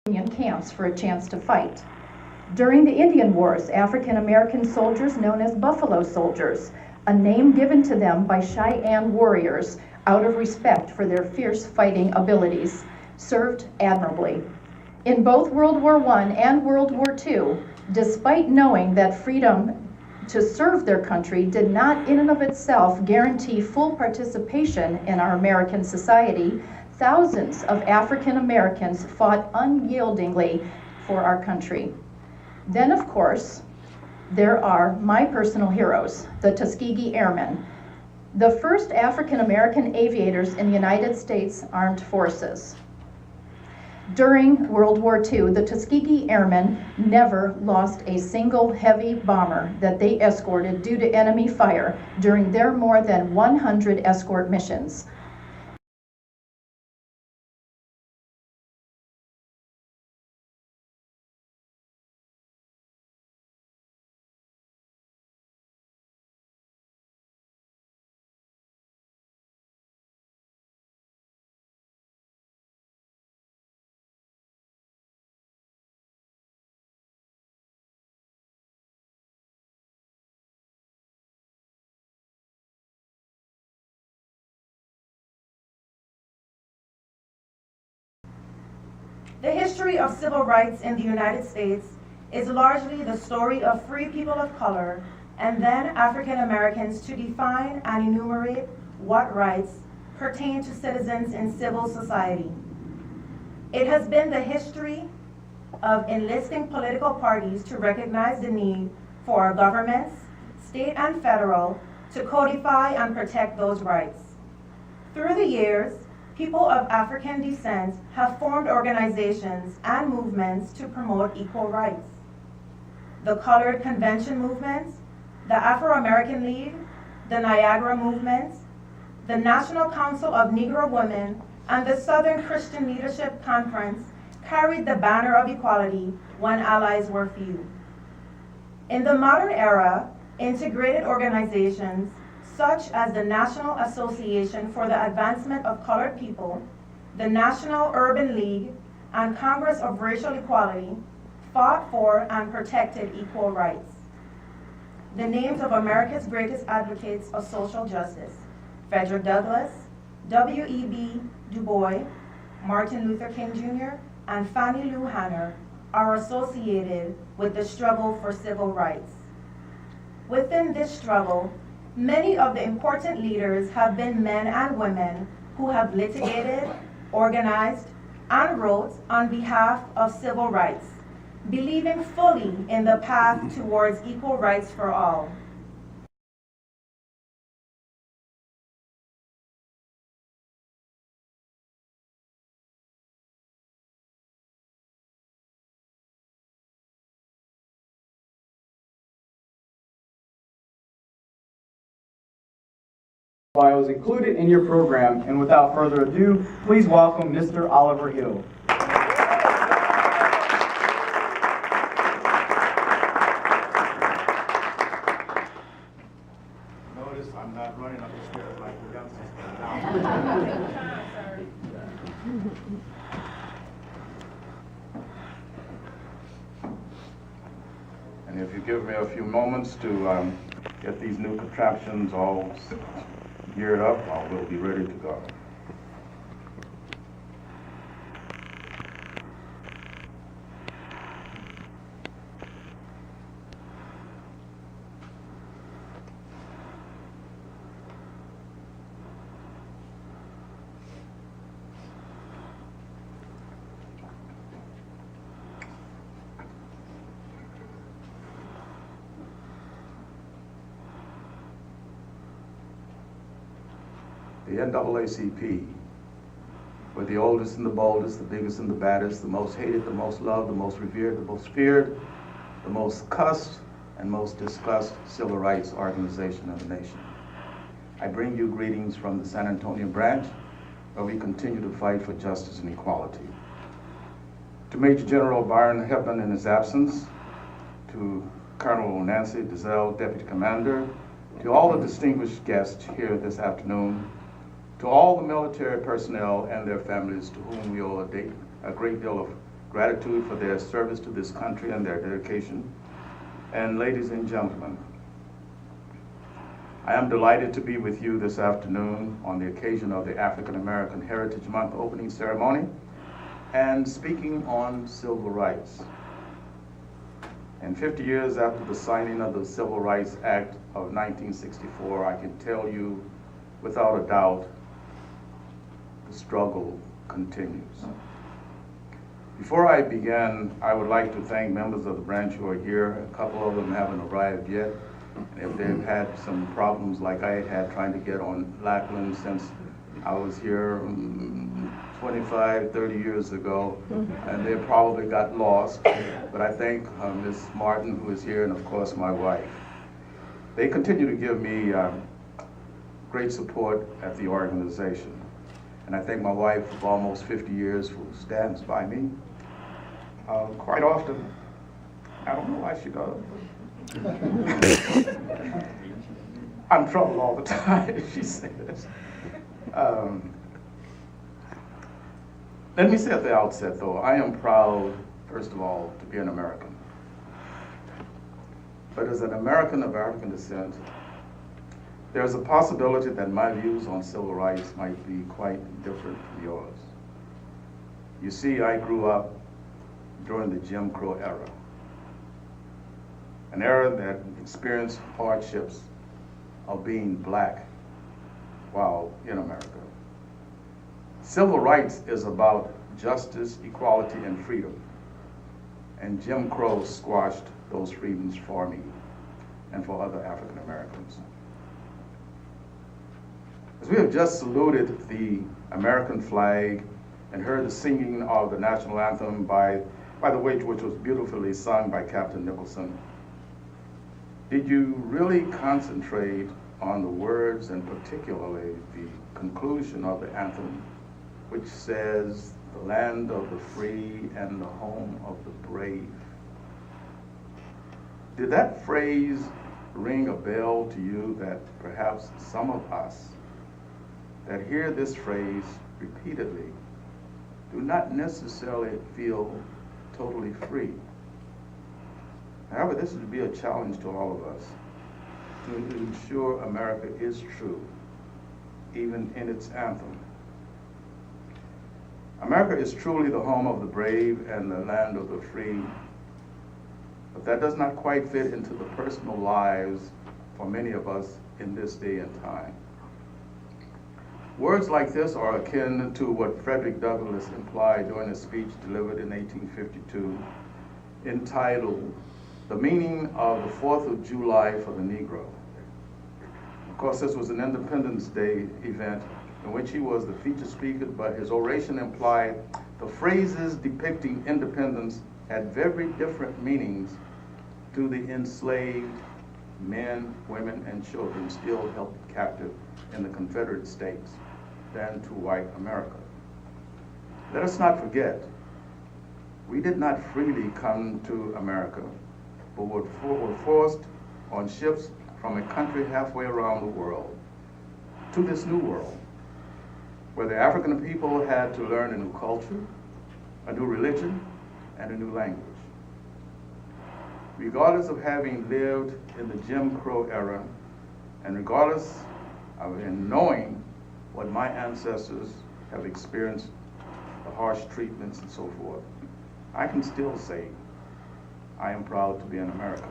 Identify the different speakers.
Speaker 1: Union camps for a chance to fight. During the Indian Wars, African American soldiers known as Buffalo Soldiers, a name given to them by Cheyenne warriors out of respect for their fierce fighting abilities, served admirably. In both World War I and World War II, despite knowing that freedom to serve their country did not in and of itself guarantee full participation in our American society, thousands of African Americans fought unyieldingly for our country. Then, of course, there are my personal heroes, the Tuskegee Airmen, the first African American aviators in the United States Armed Forces. During World War II, the Tuskegee Airmen never lost a single heavy bomber that they escorted due to enemy fire during their more than 100 escort missions.
Speaker 2: The history of civil rights in the United States is largely the story of free people of color and then African Americans to define and enumerate what rights pertain to citizens in civil society. It has been the history of enlisting political parties to recognize the need for our governments, state and federal, to codify and protect those rights. Through the years, people of African descent have formed organizations and movements to promote equal rights. The Colored Convention Movement, the Afro-American League, the Niagara Movement, the National Council of Negro Women, and the Southern Christian Leadership Conference carried the banner of equality when allies were few. In the modern era, integrated organizations such as the National Association for the Advancement of Colored People, the National Urban League, and Congress of Racial Equality fought for and protected equal rights. The names of America's greatest advocates of social justice, Frederick Douglass, W.E.B. Du Bois, Martin Luther King Jr., and Fannie Lou Hamer, are associated with the struggle for civil rights. Within this struggle, many of the important leaders have been men and women who have litigated, organized, and wrote on behalf of civil rights, believing fully in the path towards equal rights for all.
Speaker 3: Bios included in your program, and without further ado, please welcome Mr. Oliver Hill.
Speaker 4: Notice I'm not running up the stairs like the youngsters now. And if you give me a few moments to get these new contraptions all geared up, we'll be ready to go. The NAACP, we're the oldest and the boldest, the biggest and the baddest, the most hated, the most loved, the most revered, the most feared, the most cussed, and most discussed civil rights organization in the nation. I bring you greetings from the San Antonio branch, where we continue to fight for justice and equality. To Major General Byron Hepburn in his absence, to Colonel Nancy Dizelle, Deputy Commander, to all the distinguished guests here this afternoon, to all the military personnel and their families to whom we owe a great deal of gratitude for their service to this country and their dedication. And ladies and gentlemen, I am delighted to be with you this afternoon on the occasion of the African American Heritage Month opening ceremony and speaking on civil rights. And 50 years after the signing of the Civil Rights Act of 1964, I can tell you without a doubt, the struggle continues. Before I begin, I would like to thank members of the branch who are here. A couple of them haven't arrived yet. And if they've had some problems like I had trying to get on Lackland since I was here 25, 30 years ago, and they probably got lost. But I thank Ms. Martin, who is here, and of course my wife. They continue to give me great support at the organization. And I thank my wife of almost 50 years who stands by me. Quite often, I don't know why she does. I'm in trouble all the time, she says. Let me say at the outset, though, I am proud, first of all, to be an American. But as an American of African descent, there's a possibility that my views on civil rights might be quite different from yours. You see, I grew up during the Jim Crow era, an era that experienced hardships of being black while in America. Civil rights is about justice, equality, and freedom. And Jim Crow squashed those freedoms for me and for other African Americans. As we have just saluted the American flag and heard the singing of the national anthem by the way, which was beautifully sung by Captain Nicholson, did you really concentrate on the words and particularly the conclusion of the anthem, which says, "The land of the free and the home of the brave"? Did that phrase ring a bell to you that perhaps some of us that hear this phrase repeatedly do not necessarily feel totally free? However, this would be a challenge to all of us to ensure America is true, even in its anthem. America is truly the home of the brave and the land of the free, but that does not quite fit into the personal lives for many of us in this day and time. Words like this are akin to what Frederick Douglass implied during a speech delivered in 1852, entitled, "The Meaning of the 4th of July for the Negro." Of course, this was an Independence Day event in which he was the featured speaker, but his oration implied the phrases depicting independence had very different meanings to the enslaved men, women, and children still held captive in the Confederate States than to white America. Let us not forget, we did not freely come to America, but were forced on ships from a country halfway around the world to this new world, where the African people had to learn a new culture, a new religion, and a new language. Regardless of having lived in the Jim Crow era, and regardless of knowing what my ancestors have experienced, the harsh treatments and so forth, I can still say I am proud to be an American.